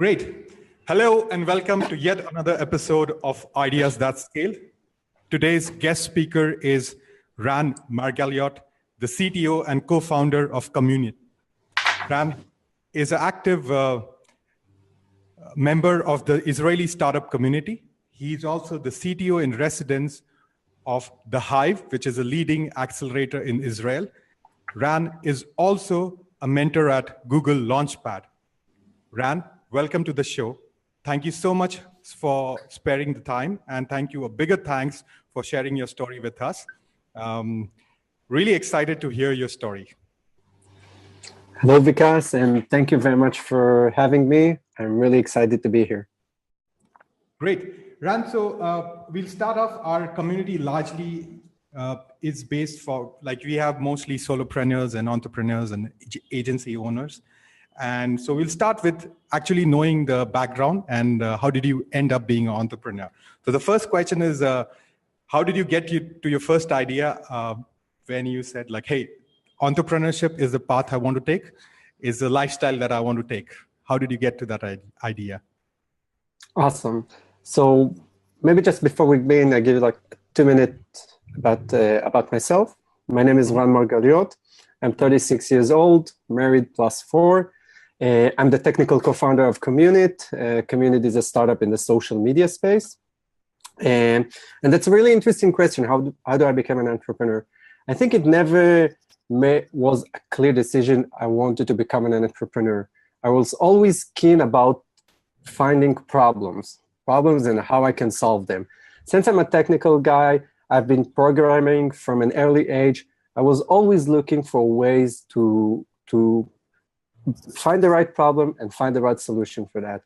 Great. Hello and welcome to yet another episode of Ideas That Scale. Today's guest speaker is Ran Margaliot, the CTO and co-founder of Community. Ran is an active member of the Israeli startup community. He's also the CTO in residence of The Hive, which is a leading accelerator in Israel. Ran is also a mentor at Google Launchpad. Ran, welcome to the show. Thank you so much for sparing the time, and thank you, a bigger thanks for sharing your story with us. Really excited to hear your story. Hello, Vikas, and thank you very much for having me. I'm really excited to be here. Great. Ran, so we'll start off. Our community largely is based for, like, we have mostly solopreneurs and entrepreneurs and agency owners. And so we'll start with actually knowing the background and how did you end up being an entrepreneur? So the first question is, how did you get to your first idea when you said, like, hey, entrepreneurship is the path I want to take, is the lifestyle that I want to take? How did you get to that idea? Awesome. So maybe just before we begin, I give you like 2 minutes about myself. My name is Ran Margaliot. I'm 36 years old, married +4. I'm the technical co-founder of Community. Community is a startup in the social media space. And that's a really interesting question. How do I become an entrepreneur? I think it never was a clear decision I wanted to become an entrepreneur. I was always keen about finding problems and how I can solve them. Since I'm a technical guy, I've been programming from an early age. I was always looking for ways to find the right problem and find the right solution for that.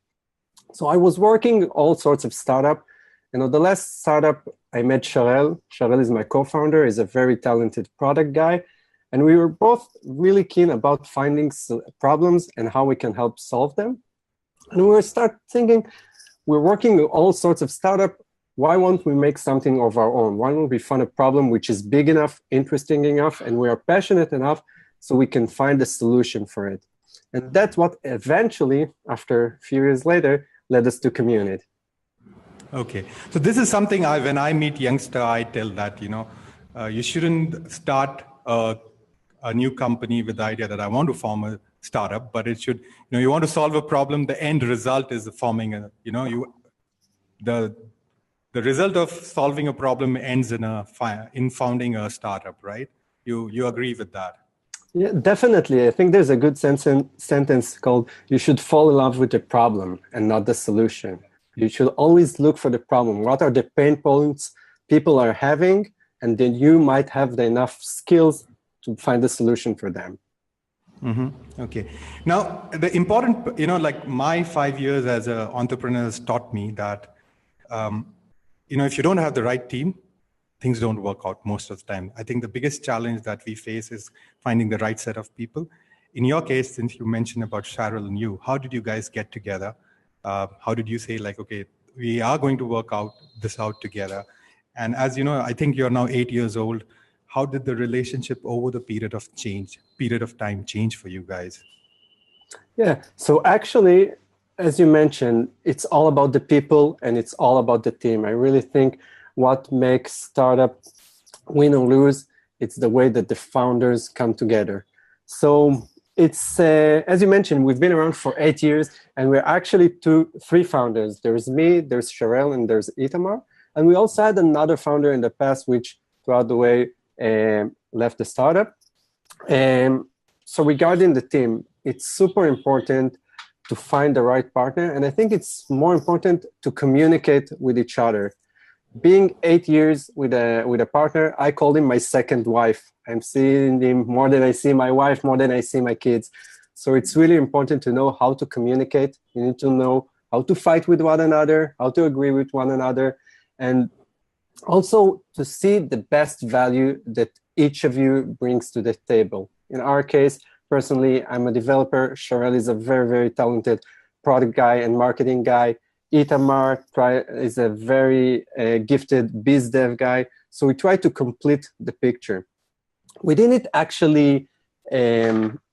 So I was working all sorts of startup. And on the last startup, I met Sharel. Sharel is my co-founder, is a very talented product guy. And we were both really keen about finding problems and how we can help solve them. And we start thinking, we're working with all sorts of startup. Why won't we make something of our own? Why don't we find a problem which is big enough, interesting enough, and we are passionate enough so we can find a solution for it? And that's what eventually, after a few years later, led us to Community. Okay. So this is something when I meet youngster, I tell that, you shouldn't start a new company with the idea that I want to form a startup, but it should, you want to solve a problem. The end result is forming the result of solving a problem ends in founding a startup, right? You agree with that? Yeah, definitely. I think there's a good sentence called, you should fall in love with the problem and not the solution. You should always look for the problem. What are the pain points people are having? And then you might have enough skills to find a solution for them. Mm-hmm. Okay. Now, the important, like my 5 years as an entrepreneur has taught me that, if you don't have the right team, things don't work out most of the time. I think the biggest challenge that we face is finding the right set of people. In your case, since you mentioned about Cheryl and you, how did you guys get together? How did you say, like, okay, we are going to work this out together? And as you know, I think you're now 8 years old. How did the relationship over the period of time change for you guys? Yeah, so actually, as you mentioned, it's all about the people and it's all about the team. I really think what makes startup win or lose, it's the way that the founders come together. So it's, as you mentioned, we've been around for 8 years and we're actually 3 founders. There's me, there's Sharel, and there's Itamar. And we also had another founder in the past, which throughout the way left the startup. So regarding the team, it's super important to find the right partner. And I think it's more important to communicate with each other. Being 8 years with a partner, I call him my second wife. I'm seeing him more than I see my wife, more than I see my kids. So it's really important to know how to communicate. You need to know how to fight with one another, how to agree with one another, and also to see the best value that each of you brings to the table. In our case, personally, I'm a developer. Sharel is a very, very talented product guy and marketing guy. Itamar is a very gifted biz dev guy. So we try to complete the picture. We didn't actually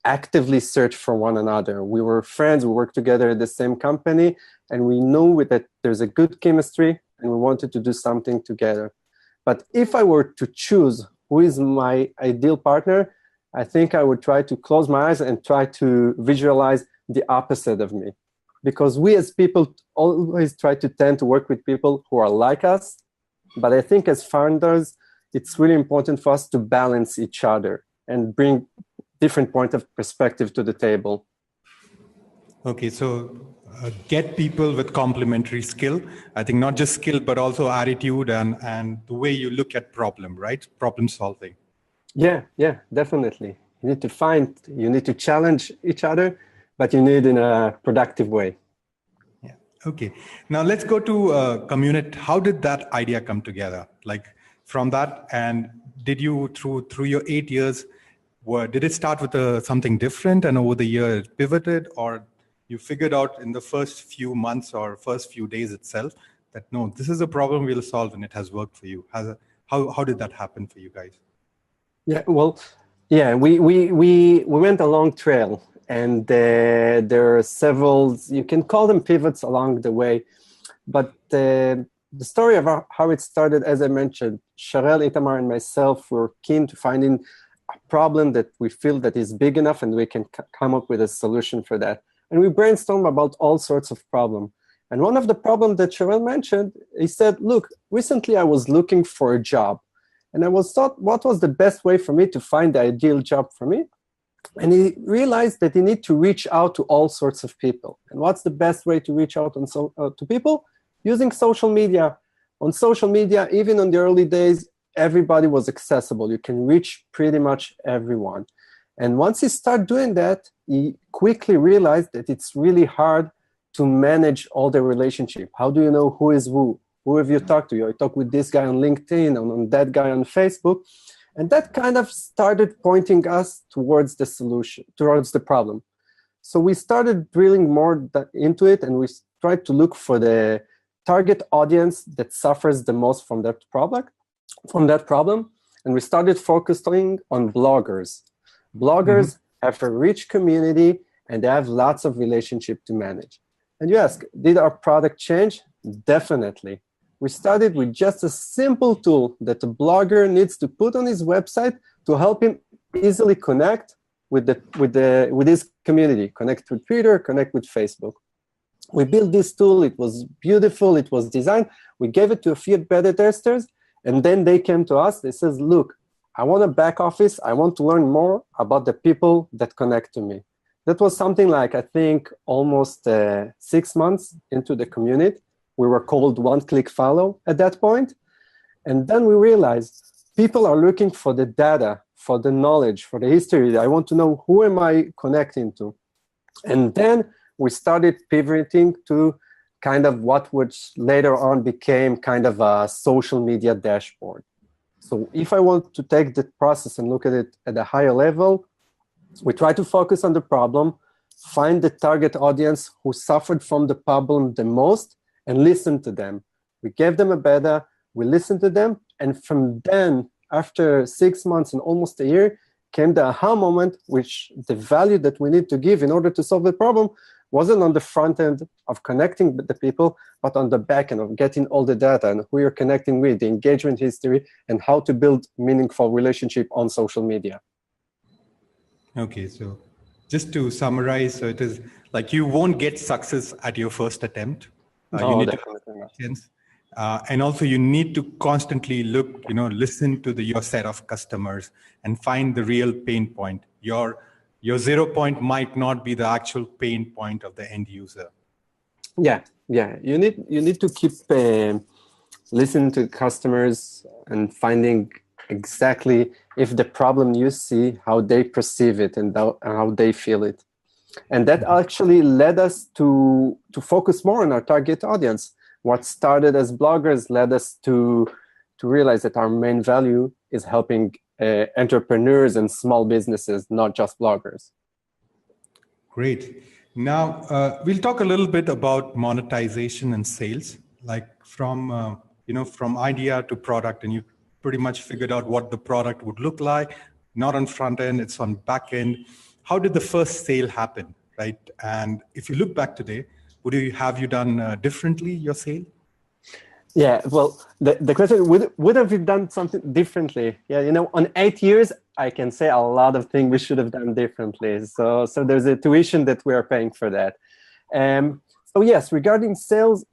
actively search for one another. We were friends, we worked together at the same company, and we knew that there's a good chemistry and we wanted to do something together. But if I were to choose who is my ideal partner, I think I would try to close my eyes and try to visualize the opposite of me. Because we as people always try to tend to work with people who are like us. But I think as founders, it's really important for us to balance each other and bring different point of perspective to the table. Okay, so get people with complementary skill. I think not just skill, but also attitude and the way you look at problem, right? Problem solving. Yeah, definitely. You need to challenge each other, but you need in a productive way. Yeah. Okay. Now let's go to community. How did that idea come together? Like from that, and did you through your 8 years, did it start with something different and over the year it pivoted, or you figured out in the first few months or first few days itself that no, this is a problem we'll solve and it has worked for you? How did that happen for you guys? Yeah, well, yeah, we went a long trail, and there are several, you can call them pivots along the way, but the story of how it started, as I mentioned, Sharel, Itamar, and myself were keen to finding a problem that we feel that is big enough and we can come up with a solution for that. And we brainstormed about all sorts of problems. And one of the problems that Sharel mentioned, he said, look, recently I was looking for a job. And I was thought, what was the best way for me to find the ideal job for me? And he realized that he need to reach out to all sorts of people. And what's the best way to reach out to people? Using social media. On social media, even in the early days, everybody was accessible. You can reach pretty much everyone. And once he started doing that, he quickly realized that it's really hard to manage all the relationship. How do you know who is who? Who have you talked to? I talked with this guy on LinkedIn and on that guy on Facebook. And that kind of started pointing us towards the solution, towards the problem. So we started drilling more into it, and we tried to look for the target audience that suffers the most from that problem. And we started focusing on bloggers. Bloggers have a rich community and they have lots of relationship to manage. And you ask, did our product change? Definitely. We started with just a simple tool that a blogger needs to put on his website to help him easily connect with his community, connect with Twitter, connect with Facebook. We built this tool. It was beautiful. It was designed. We gave it to a few beta testers, and then they came to us. They says, look, I want a back office. I want to learn more about the people that connect to me. That was something like, I think, almost 6 months into the community. We were called one-click follow at that point. And then we realized people are looking for the data, for the knowledge, for the history. I want to know who am I connecting to. And then we started pivoting to kind of what would later on became kind of a social media dashboard. So if I want to take the process and look at it at a higher level, we try to focus on the problem, find the target audience who suffered from the problem the most, and listen to them. We gave them a beta, we listened to them, and from then, after 6 months and almost a year, came the aha moment, which the value that we need to give in order to solve the problem wasn't on the front end of connecting with the people, but on the back end of getting all the data and who you're connecting with, the engagement history, and how to build meaningful relationship on social media. Okay, so just to summarize, so it is like you won't get success at your first attempt. No, you need definitely not. And also you need to constantly listen to your set of customers and find the real pain point. Your 0 point might not be the actual pain point of the end user. Yeah. You need to keep listening to customers and finding exactly if the problem you see, how they perceive it and how they feel it. And that actually led us to focus more on our target audience. What started as bloggers led us to realize that our main value is helping entrepreneurs and small businesses, not just bloggers. Great. Now we'll talk a little bit about monetization and sales, like from idea to product, and you pretty much figured out what the product would look like. Not on front end, it's on back end. how did the first sale happen, right? And if you look back today, have you done differently your sale? Yeah, well, the question, would have we done something differently? Yeah, on 8 years, I can say a lot of things we should have done differently. So there's a tuition that we are paying for that. So yes, regarding sales,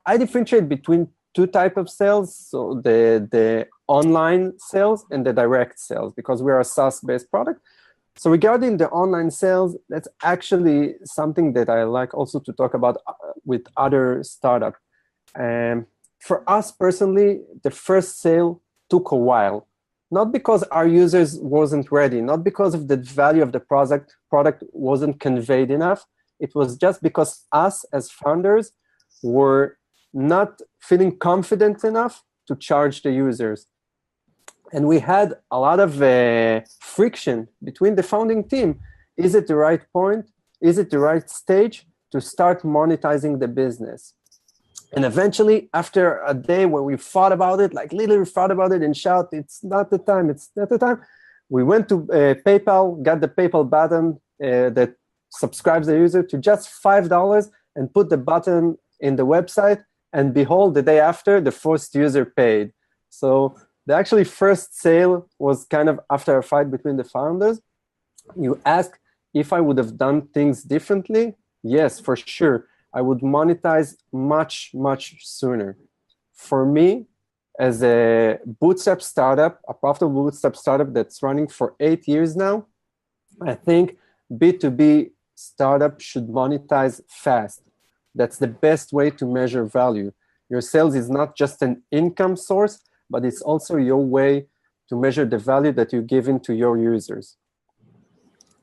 I differentiate between two types of sales. So the online sales and the direct sales, because we are a SaaS-based product. So regarding the online sales, that's actually something that I like also to talk about with other startups. For us personally, the first sale took a while, not because our users wasn't ready, not because of the value of the product wasn't conveyed enough. It was just because us as founders were not feeling confident enough to charge the users. And we had a lot of friction between the founding team. Is it the right point? Is it the right stage to start monetizing the business? And eventually, after a day where we thought about it, like literally thought about it and shout, it's not the time, it's not the time. We went to PayPal, got the PayPal button that subscribes the user to just $5 and put the button in the website. And behold, the day after, the first user paid. So the actually first sale was kind of after a fight between the founders. You ask if I would have done things differently? Yes, for sure. I would monetize much, much sooner. For me, as a bootstrap startup, a profitable bootstrap startup that's running for 8 years now, I think B2B startup should monetize fast. That's the best way to measure value. Your sales is not just an income source, but it's also your way to measure the value that you give into your users.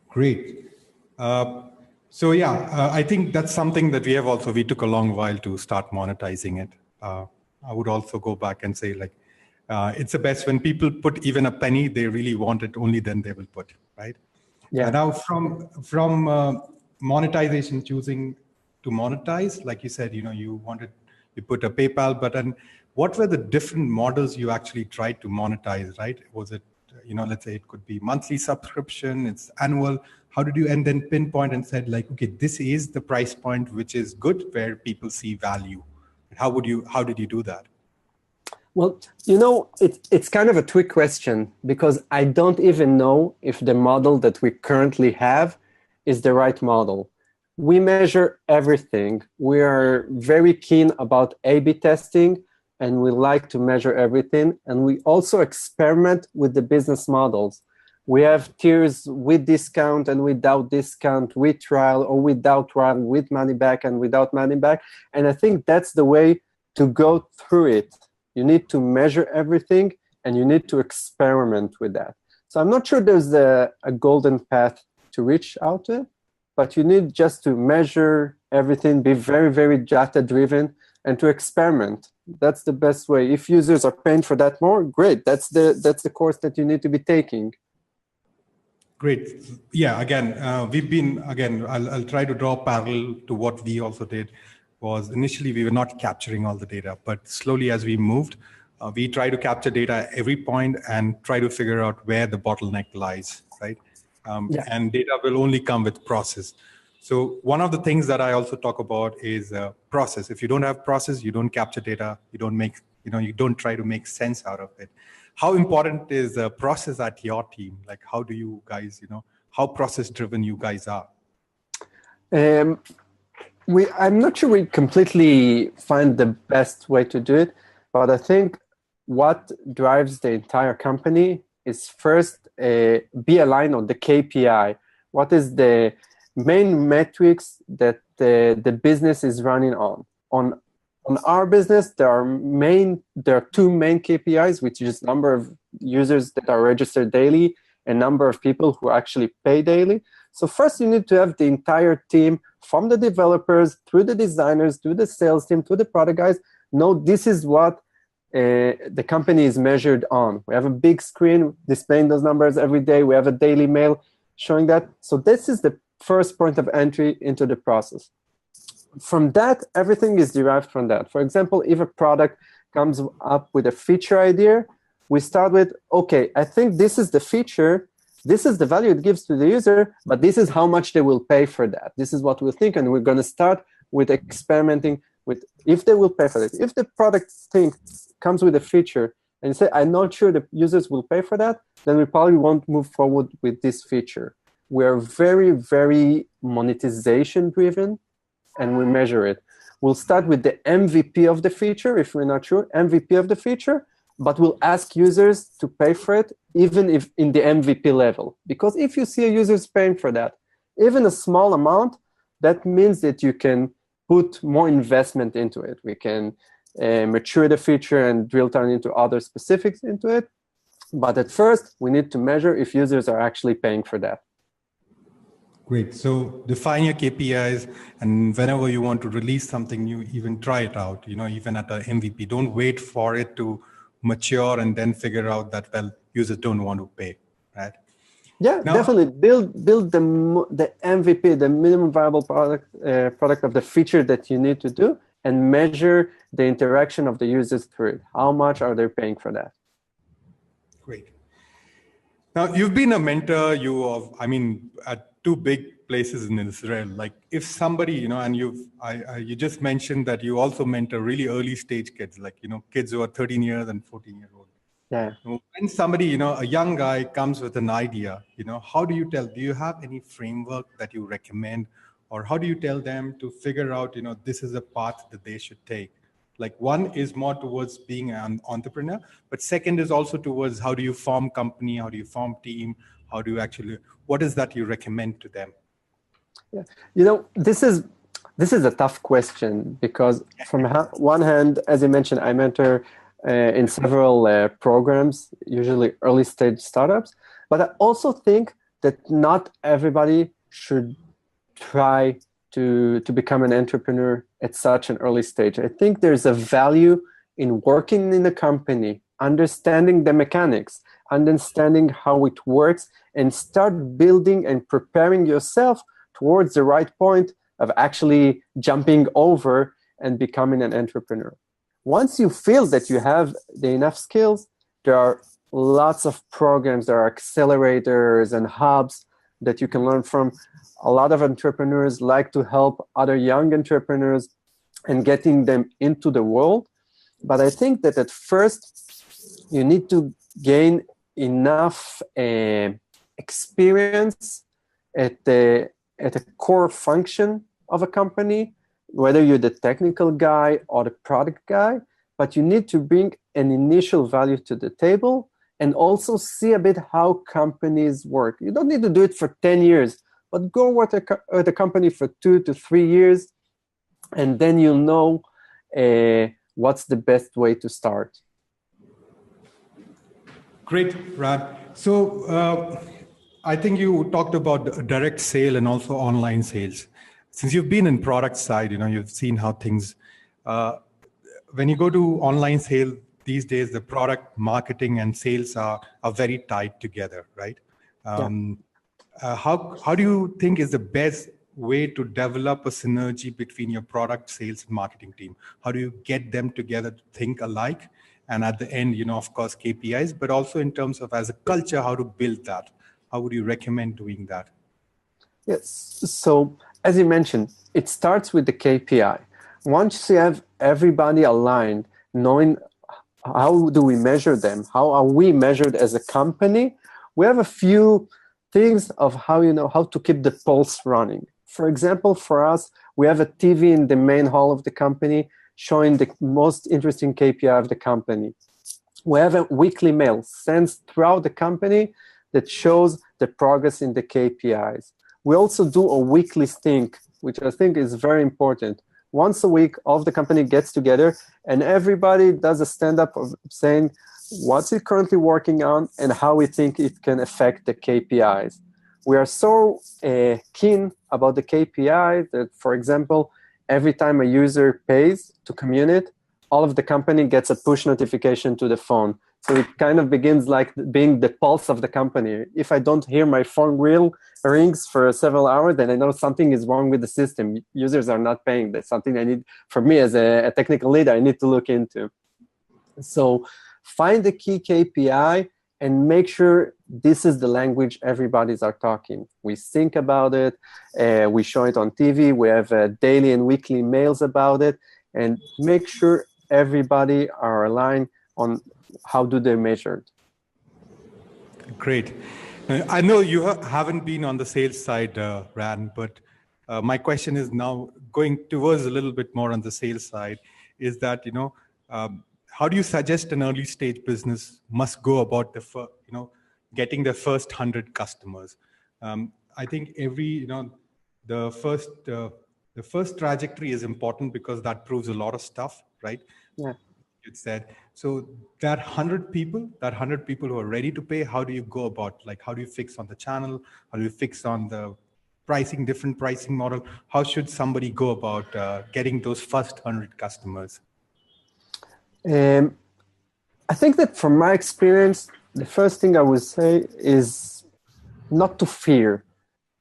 Great. I think that's something that we took a long while to start monetizing it. I would also go back and say it's the best when people put even a penny, they really want it, only then they will put, right? Yeah. Now from monetization, choosing to monetize, like you said, you put a PayPal button. What were the different models you actually tried to monetize, right? Was it, let's say it could be monthly subscription, it's annual. How did you, and then pinpoint and said okay, this is the price point, which is good, where people see value. How did you do that? Well, it's kind of a trick question, because I don't even know if the model that we currently have is the right model. We measure everything. We are very keen about A/B testing, and we like to measure everything. And we also experiment with the business models. We have tiers with discount and without discount, with trial or without trial, with money back and without money back. And I think that's the way to go through it. You need to measure everything, and you need to experiment with that. So I'm not sure there's a golden path to reach out to, but you need just to measure everything, be very, very data-driven, and to experiment. That's the best way. If users are paying for that more, great. That's the course that you need to be taking. Great. Yeah, I'll try to draw a parallel to what we also did. Was initially we were not capturing all the data, but slowly as we moved, we try to capture data at every point and try to figure out where the bottleneck lies, right? And data will only come with process. So one of the things that I also talk about is process. If you don't have process, you don't capture data, you don't try to make sense out of it. How important is the process at your team? How do you guys, how process driven you guys are? I'm not sure we completely find the best way to do it, but I think what drives the entire company is first be aligned on the KPI. What is the main metrics that the business is running on? On our business, there are two main KPIs, which is number of users that are registered daily and number of people who actually pay daily. So first you need to have the entire team, from the developers, through the designers, through the sales team, to the product guys, know this is what the company is measured on. We have a big screen displaying those numbers every day. We have a daily mail showing that. So this is the first point of entry into the process. From that, everything is derived from that. For example, if a product comes up with a feature idea, we start with, okay, I think this is the feature this is the value it gives to the user, but this is how much they will pay for that. This is what we think, and we're going to start with experimenting with if they will pay for it. If the product comes with a feature and you say, I'm not sure the users will pay for that, then we probably won't move forward with this feature. We're very, very monetization driven, and we measure it. We'll start with the MVP of the feature, if we're not sure, MVP of the feature, but we'll ask users to pay for it, even if in the MVP level. Because if you see a user's paying for that, even a small amount, that means that you can put more investment into it. We can mature the feature and drill down into other specifics into it. But at first, we need to measure if users are actually paying for that. Great. So define your KPIs, and whenever you want to release something new, even try it out, even at the MVP. Don't wait for it to mature and then figure out that, well, users don't want to pay, right? Yeah, now, definitely. Build the MVP, the minimum viable product of the feature that you need to do, and measure the interaction of the users through it. How much are they paying for that? Great. Now, you've been a mentor, at two big places in Israel. Like if somebody, and you just mentioned that you also mentor really early stage kids, like, kids who are 13 years and 14 years old. Yeah. When somebody, a young guy comes with an idea, how do you do you have any framework that you recommend, or how do you tell them to figure out, this is a path that they should take? Like one is more towards being an entrepreneur, but second is also towards how do you form company, how do you form team, how do you what is that you recommend to them? Yeah, this is a tough question because from one hand, as you mentioned, I mentor in several programs, usually early stage startups, but I also think that not everybody should try to become an entrepreneur at such an early stage. I think there's a value in working in a company, understanding the mechanics, understanding how it works, and start building and preparing yourself towards the right point of actually jumping over and becoming an entrepreneur. Once you feel that you have the enough skills, there are lots of programs, there are accelerators and hubs that you can learn from. A lot of entrepreneurs like to help other young entrepreneurs and getting them into the world. But I think that at first, you need to gain enough experience at the core function of a company, whether you're the technical guy or the product guy, but you need to bring an initial value to the table and also see a bit how companies work. You don't need to do it for 10 years, but go work at a company for 2 to 3 years, and then you'll know what's the best way to start. Great, Ran. So I think you talked about direct sale and also online sales. Since you've been in product side, you've seen how things, when you go to online sale these days, the product marketing and sales are very tied together, right? How do you think is the best way to develop a synergy between your product sales and marketing team? How do you get them together to think alike? And at the end, of course, KPIs, but also in terms of as a culture, how to build that? How would you recommend doing that? Yes. So as you mentioned, it starts with the KPI. Once you have everybody aligned, knowing how do we measure them, how are we measured as a company, we have a few things of how to keep the pulse running. For example, for us, we have a TV in the main hall of the company showing the most interesting KPI of the company. We have a weekly mail sent throughout the company that shows the progress in the KPIs. We also do a weekly think, which I think is very important. Once a week, all of the company gets together and everybody does a stand-up of saying what's it currently working on and how we think it can affect the KPIs. We are so keen about the KPI that, for example, every time a user pays to Community, all of the company gets a push notification to the phone. So it kind of begins like being the pulse of the company. If I don't hear my phone rings for several hours, then I know something is wrong with the system. Users are not paying. That's something I need, for me as a technical leader, I need to look into. So find the key KPI and make sure this is the language everybody's are talking. We think about it, we show it on TV, we have daily and weekly mails about it, and make sure everybody are aligned on how do they measure it. Great. I know you haven't been on the sales side, Ran, but my question is now going towards a little bit more on the sales side, is that, how do you suggest an early stage business must go about getting the first 100 customers? I think the first trajectory is important because that proves a lot of stuff, right? Yeah. It said, so that 100 people who are ready to pay, how do you go about, how do you fix on the channel? How do you fix on the pricing, different pricing model? How should somebody go about getting those first 100 customers? I think that from my experience, the first thing I would say is not to fear,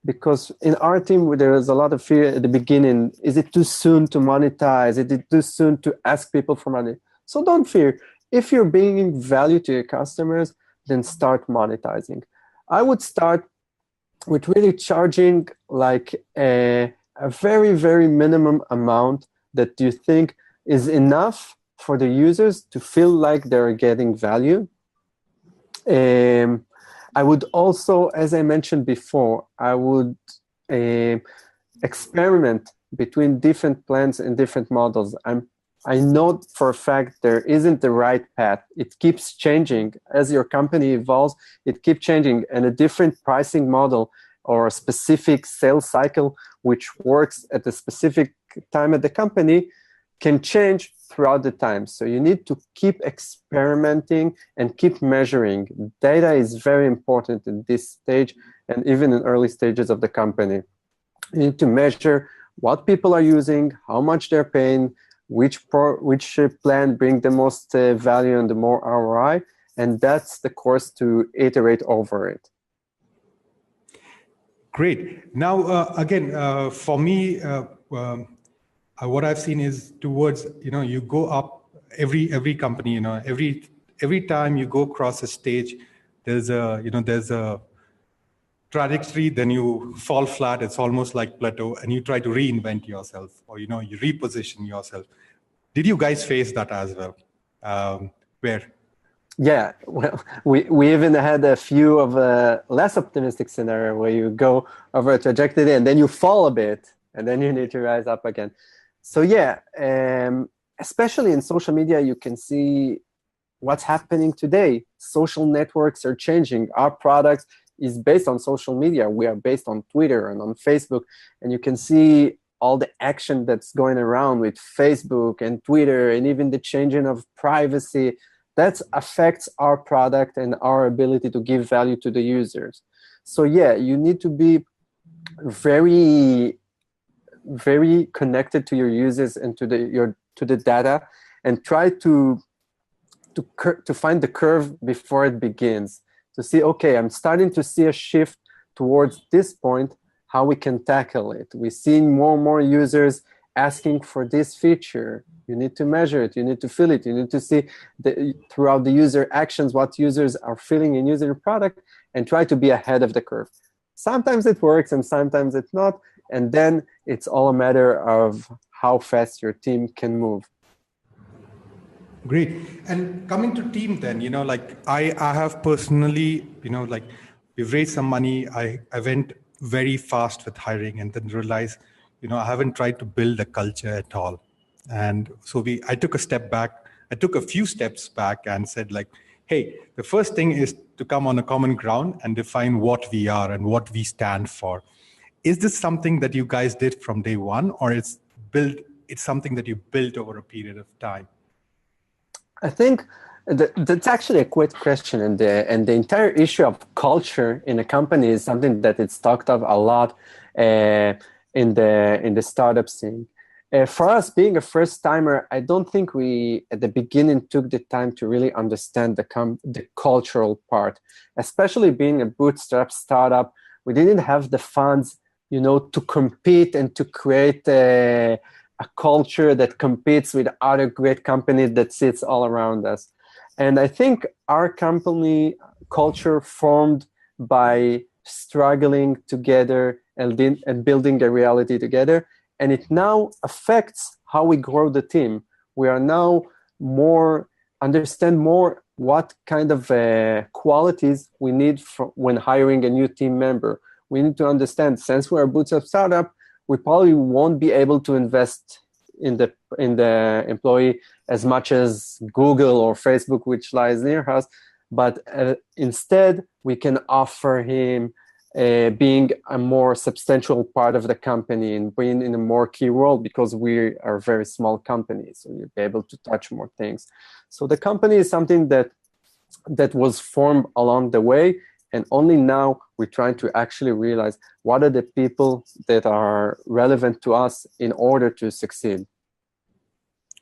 because in our team, there is a lot of fear at the beginning. Is it too soon to monetize? Is it too soon to ask people for money? So don't fear. If you're bringing value to your customers, then start monetizing. I would start with really charging like a very, very minimum amount that you think is enough for the users to feel like they're getting value. I would also, as I mentioned before, I would experiment between different plans and different models. I know for a fact there isn't the right path. It keeps changing. As your company evolves, it keeps changing. And a different pricing model or a specific sales cycle which works at a specific time at the company can change throughout the time. So you need to keep experimenting and keep measuring. Data is very important in this stage and even in early stages of the company. You need to measure what people are using, how much they're paying, which plan bring the most value and the more ROI, and that's the course to iterate over it. Great. Now, again, for me, what I've seen is towards, you go up every company, every time you go across a stage, there's a trajectory, then you fall flat. It's almost like plateau, and you try to reinvent yourself, or you reposition yourself. Did you guys face that as well? Where? Yeah, well, we even had a few of a less optimistic scenario where you go over a trajectory and then you fall a bit, and then you need to rise up again. So yeah, especially in social media, you can see what's happening today. Social networks are changing. Our product is based on social media. We are based on Twitter and on Facebook, and you can see all the action that's going around with Facebook and Twitter, and even the changing of privacy. That affects our product and our ability to give value to the users. So yeah, you need to be very, very connected to your users and to the data, and try to find the curve before it begins. To see, okay, I'm starting to see a shift towards this point, how we can tackle it. We're seeing more and more users asking for this feature. You need to measure it, you need to feel it, you need to see throughout the user actions what users are feeling in using your product, and try to be ahead of the curve. Sometimes it works and sometimes it's not, and then it's all a matter of how fast your team can move. Great. And coming to team then, I have personally, we've raised some money. I went very fast with hiring and then realized, I haven't tried to build a culture at all. And so I took a step back. I took a few steps back and said hey, the first thing is to come on a common ground and define what we are and what we stand for. Is this something that you guys did from day one, or it's something that you built over a period of time? I think that's actually a great question, and the entire issue of culture in a company is something that it's talked of a lot in the startup scene. For us, being a first timer, I don't think we at the beginning took the time to really understand the cultural part. Especially being a bootstrap startup, we didn't have the funds, to compete and to create a culture that competes with other great companies that sits all around us. And I think our company culture formed by struggling together and building a reality together. And it now affects how we grow the team. We are now understand more what kind of qualities we need when hiring a new team member. We need to understand, since we're a bootstrap startup, we probably won't be able to invest in the employee as much as Google or Facebook, which lies near us. But instead, we can offer him being a more substantial part of the company and being in a more key role, because we are a very small company, so you'll be able to touch more things. So the company is something that was formed along the way, and only now we're trying to actually realize what are the people that are relevant to us in order to succeed.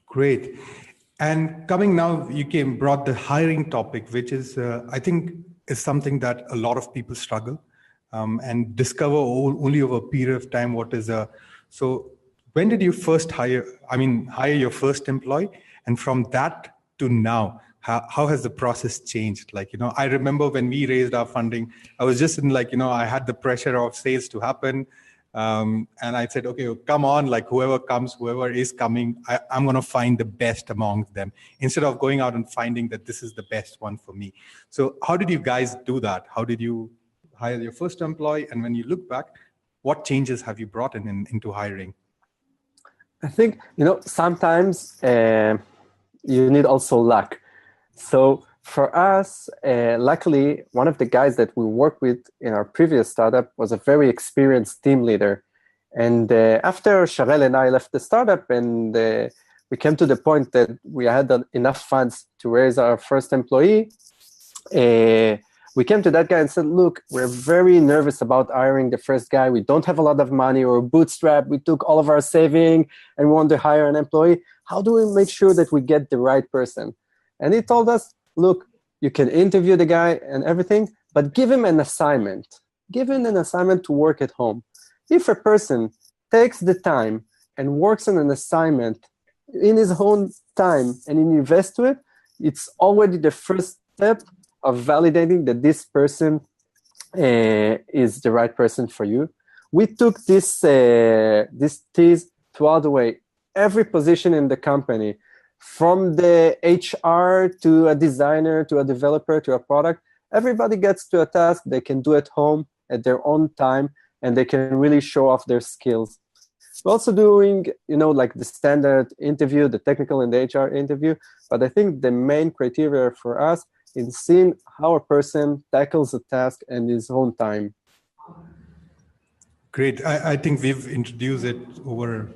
Great. And coming now, you brought the hiring topic, which is, I think, is something that a lot of people struggle and discover only over a period of time what is a. So when did you first hire your first employee? And from that to now, how has the process changed? Like, I remember when we raised our funding, I was just in I had the pressure of sales to happen. And I said, okay, come on, like whoever is coming, I'm going to find the best among them instead of going out and finding that this is the best one for me. So how did you guys do that? How did you hire your first employee? And when you look back, what changes have you brought into hiring? I think, sometimes you need also luck. So for us, luckily, one of the guys that we worked with in our previous startup was a very experienced team leader. And after Sharel and I left the startup, and we came to the point that we had enough funds to raise our first employee, we came to that guy and said, look, we're very nervous about hiring the first guy. We don't have a lot of money, or bootstrap. We took all of our saving and we want to hire an employee. How do we make sure that we get the right person? And he told us, look, you can interview the guy and everything, but give him an assignment. Give him an assignment to work at home. If a person takes the time and works on an assignment in his own time and invests to it, it's already the first step of validating that this person is the right person for you. We took this tease throughout the way. Every position in the company, from the HR to a designer to a developer to a product, everybody gets to a task they can do at home at their own time, and they can really show off their skills. We're also doing, like the standard interview, the technical and the HR interview, but I think the main criteria for us is seeing how a person tackles a task in his own time. Great. I think we've introduced it over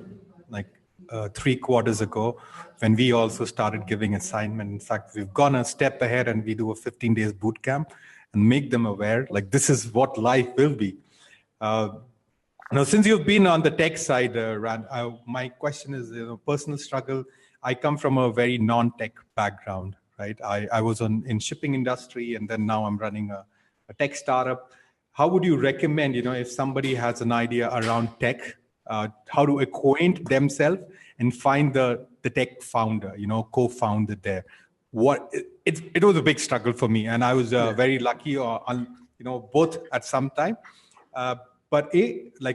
3 quarters ago, when we also started giving assignment. In fact, we've gone a step ahead and we do a 15 days boot camp and make them aware, like this is what life will be. Now, since you've been on the tech side, Ran, my question is, personal struggle. I come from a very non-tech background, right? I was in shipping industry, and then now I'm running a tech startup. How would you recommend, if somebody has an idea around tech, how to acquaint themselves and find the tech founder, co-founder there? It was a big struggle for me, and I was very lucky, both at some time. But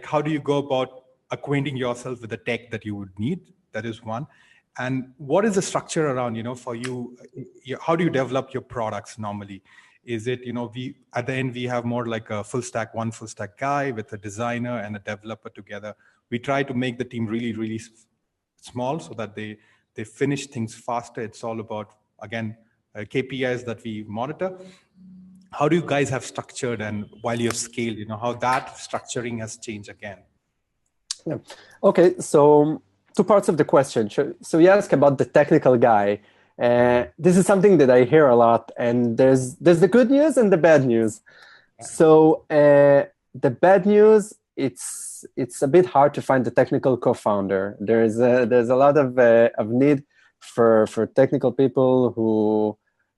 how do you go about acquainting yourself with the tech that you would need? That is one. And what is the structure around, for you? How do you develop your products normally? Is it, at the end, we have more like one full stack guy with a designer and a developer together. We try to make the team really, really small so that they finish things faster. It's all about, again, KPIs that we monitor. How do you guys have structured, and while you have scaled, how that structuring has changed again? Yeah. Okay, so 2 parts of the question. So you ask about the technical guy. This is something that I hear a lot, and there's the good news and the bad news. So the bad news, it's a bit hard to find the technical co-founder. There's a lot of need for technical people who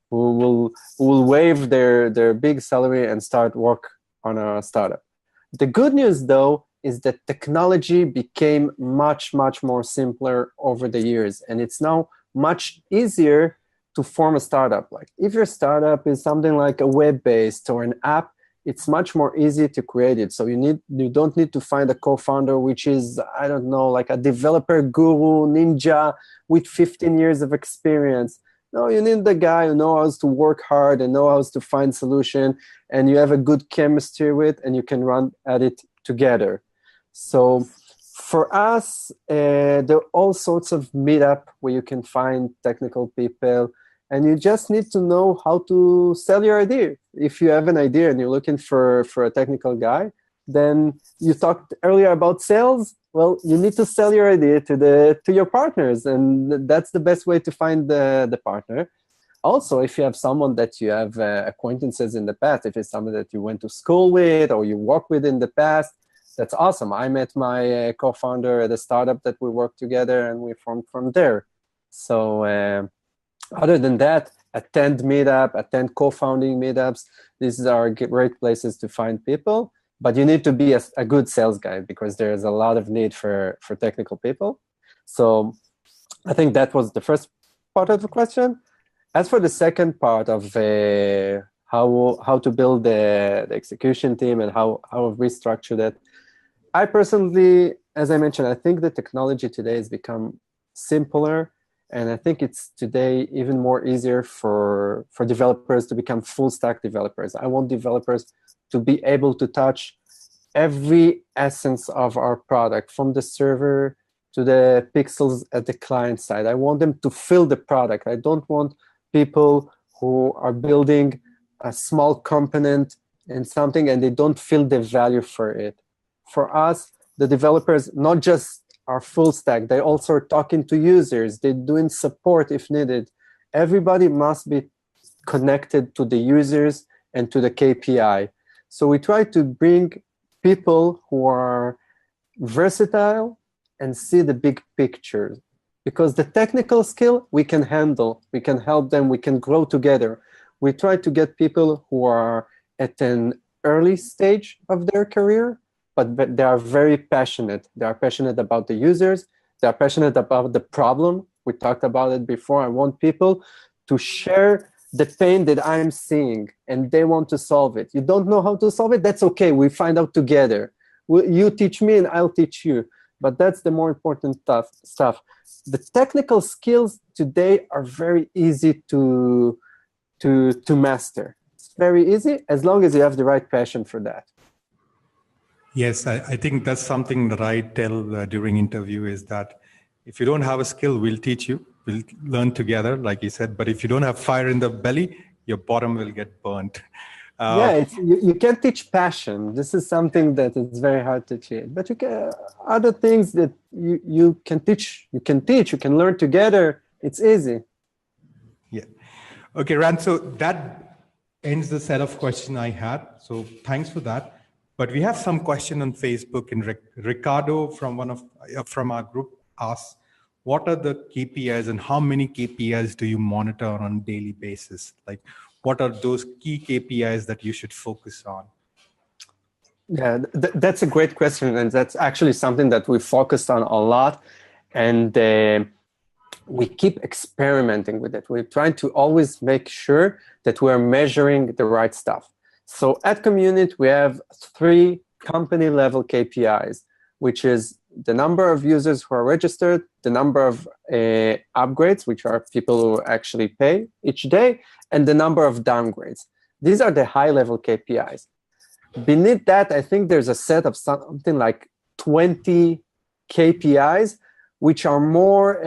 will waive their big salary and start work on a startup. The good news, though, is that technology became much, much more simpler over the years, and it's now much easier to form a startup. Like if your startup is something like a web-based or an app, it's much more easy to create it. So you don't need to find a co-founder, which is, I don't know, like a developer guru, ninja with 15 years of experience. No, you need the guy who knows how to work hard and knows how to find solution, and you have a good chemistry with, and you can run at it together. So for us, there are all sorts of meetup where you can find technical people, and you just need to know how to sell your idea. If you have an idea and you're looking for a technical guy, then you talked earlier about sales. Well, you need to sell your idea to your partners, and that's the best way to find the partner. Also, if you have someone that you have acquaintances in the past, if it's someone that you went to school with or you work with in the past, that's awesome. I met my co-founder at a startup that we worked together, and we formed from there. So other than that, attend meetup, attend co-founding meetups. These are great places to find people. But you need to be a good sales guy, because there's a lot of need for technical people. So I think that was the first part of the question. As for the second part of how to build the execution team and how we restructure that, I personally, as I mentioned, I think the technology today has become simpler. And I think it's today even more easier for developers to become full stack developers. I want developers to be able to touch every essence of our product, from the server to the pixels at the client side. I want them to feel the product. I don't want people who are building a small component in something and they don't feel the value for it. For us, the developers not just are full stack, they also are talking to users, they're doing support if needed. Everybody must be connected to the users and to the KPI. So we try to bring people who are versatile and see the big picture. Because the technical skill we can handle, we can help them, we can grow together. We try to get people who are at an early stage of their career, but they are very passionate. They are passionate about the users. They are passionate about the problem. We talked about it before. I want people to share the pain that I'm seeing, and they want to solve it. You don't know how to solve it? That's okay. We find out together. You teach me and I'll teach you. But that's the more important stuff. The technical skills today are very easy to master. It's very easy as long as you have the right passion for that. Yes, I think that's something that I tell during interview is that if you don't have a skill, we'll teach you. We'll learn together, like you said. But if you don't have fire in the belly, your bottom will get burnt. You can't teach passion. This is something that is very hard to teach. But you can other things that you can teach. You can learn together. It's easy. Yeah. Okay, Ran. So that ends the set of questions I had. So thanks for that. But we have some question on Facebook, and Ricardo from our group asks, what are the KPIs and how many KPIs do you monitor on a daily basis? Like, what are those key KPIs that you should focus on? Yeah, that's a great question. And that's actually something that we focused on a lot. And we keep experimenting with it. We're trying to always make sure that we're measuring the right stuff. So at Community, we have 3 company-level KPIs, which is the number of users who are registered, the number of upgrades, which are people who actually pay each day, and the number of downgrades. These are the high-level KPIs. Beneath that, I think there's a set of something like 20 KPIs, which are more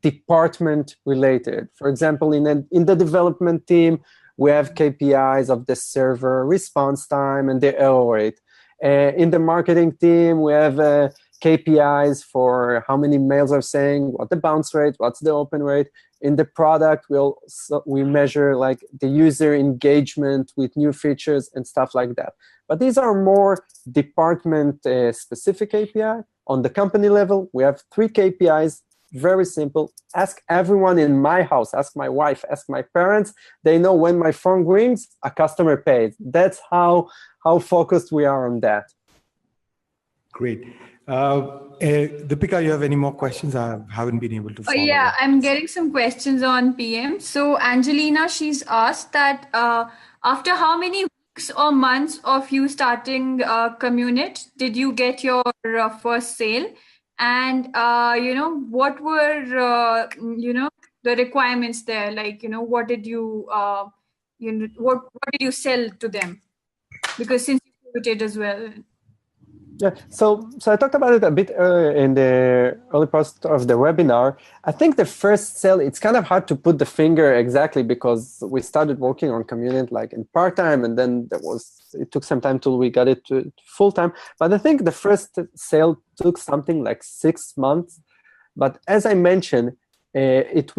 department-related. For example, in the development team, we have KPIs of the server response time and the error rate. In the marketing team, we have KPIs for how many mails are saying, what the bounce rate, what's the open rate. In the product, we measure like the user engagement with new features and stuff like that. But these are more department-specific KPI. On the company level, we have 3 KPIs. Very simple. Ask everyone in my house, ask my wife, ask my parents. They know when my phone rings, a customer pays. That's how focused we are on that. Great. Deepika, you have any more questions? I haven't been able to follow. Yeah, I'm getting some questions on PM. So Angelina, she's asked that after how many weeks or months of you starting Communit did you get your first sale? And, what were, the requirements there? Like, what did you, what did you sell to them? Because since you pivoted as well. Yeah, so I talked about it a bit in the early part of the webinar. I think the first sale, it's kind of hard to put the finger exactly because we started working on Community like in part-time, and then it took some time till we got it to full-time. But I think the first sale took something like 6 months. But as I mentioned, it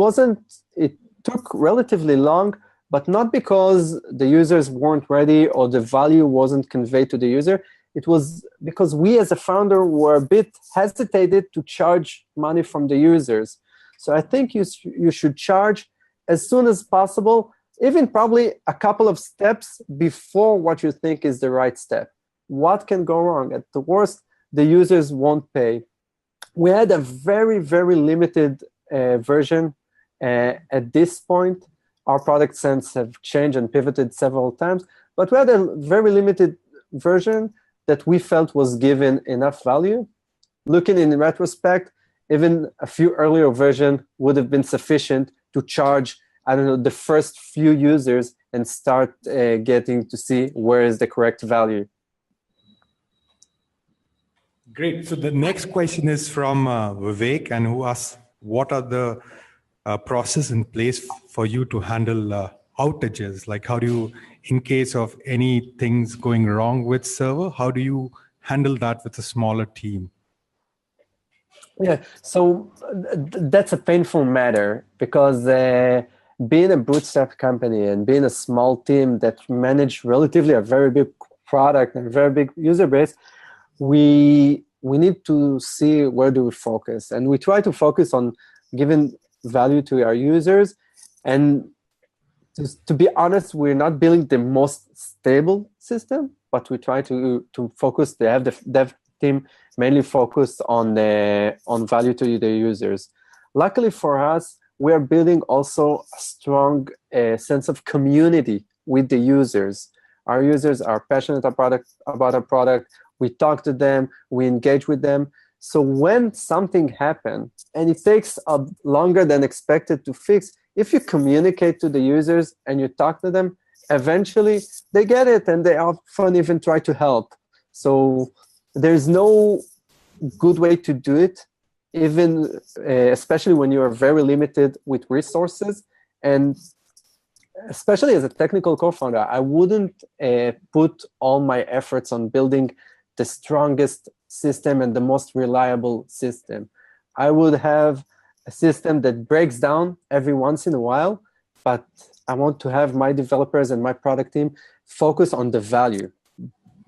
took relatively long, but not because the users weren't ready or the value wasn't conveyed to the user. It was because we as a founder were a bit hesitated to charge money from the users. So I think you should charge as soon as possible, even probably a couple of steps before what you think is the right step. What can go wrong? At the worst, the users won't pay. We had a very, very limited version at this point. Our product sense have changed and pivoted several times, but we had a very limited version that we felt was given enough value. Looking in retrospect, even a few earlier version would have been sufficient to charge, I don't know, the first few users and start getting to see where is the correct value. Great. So the next question is from Vivek, and who asks, what are the process in place for you to handle outages? Like, how do you, in case of any things going wrong with server, how do you handle that with a smaller team? Yeah, so that's a painful matter because being a bootstrap company and being a small team that manage relatively a very big product and a very big user base, we need to see where do we focus. And we try to focus on giving value to our users. And to be honest, we're not building the most stable system, but we try to focus, the dev team mainly focused on value to the users. Luckily for us, we are building also a strong sense of community with the users. Our users are passionate about our product. We talk to them, we engage with them. So when something happens and it takes longer than expected to fix, if you communicate to the users and you talk to them, eventually they get it and they often even try to help. So there's no good way to do it, even especially when you are very limited with resources. And especially as a technical co-founder, I wouldn't put all my efforts on building the strongest system and the most reliable system. I would have a system that breaks down every once in a while, but I want to have my developers and my product team focus on the value.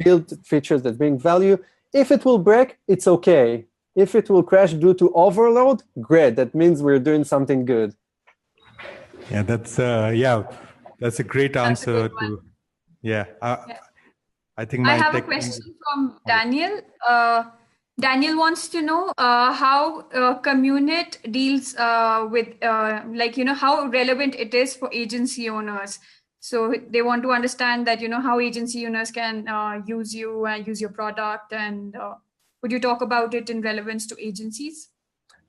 Build features that bring value. If it will break, it's okay. If it will crash due to overload, great. That means we're doing something good. Yeah, that's a great answer to. Yeah. I think I have a question from Daniel. Daniel wants to know how Communit deals with, how relevant it is for agency owners. So they want to understand that, how agency owners can use you and use your product. And would you talk about it in relevance to agencies?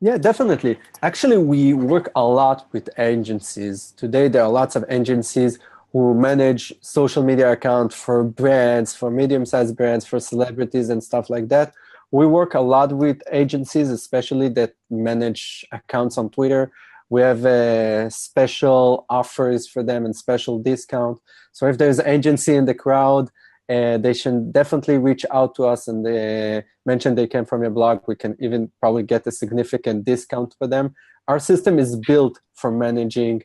Yeah, definitely. Actually, we work a lot with agencies. Today, there are lots of agencies who manage social media accounts for brands, for medium-sized brands, for celebrities and stuff like that. We work a lot with agencies, especially that manage accounts on Twitter. We have special offers for them and special discount. So if there's an agency in the crowd, they should definitely reach out to us and mention they came from your blog. We can even probably get a significant discount for them. Our system is built for managing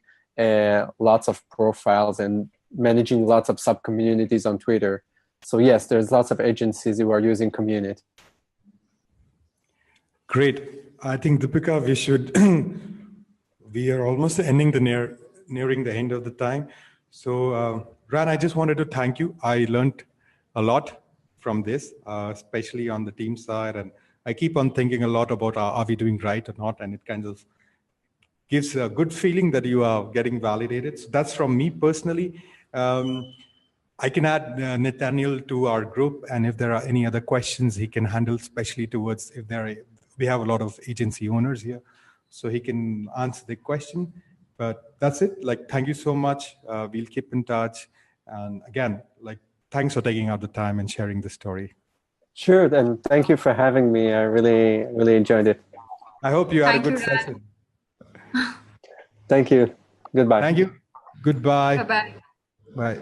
lots of profiles and managing lots of sub-communities on Twitter. So yes, there's lots of agencies who are using Community. Great. I think, Deepika, we are almost nearing the end of the time. So Ran, I just wanted to thank you. I learned a lot from this, especially on the team side. And I keep on thinking a lot about are we doing right or not? And it kind of gives a good feeling that you are getting validated. So that's from me personally. I can add Nathaniel to our group, and if there are any other questions he can handle, especially towards if we have a lot of agency owners here, so he can answer the question. But that's it. Like, thank you so much. We'll keep in touch. And again, like, thanks for taking out the time and sharing the story. Sure, and thank you for having me. I really, really enjoyed it. I hope you had a good session. Thank you. Goodbye. Thank you. Goodbye. Bye-bye. Bye.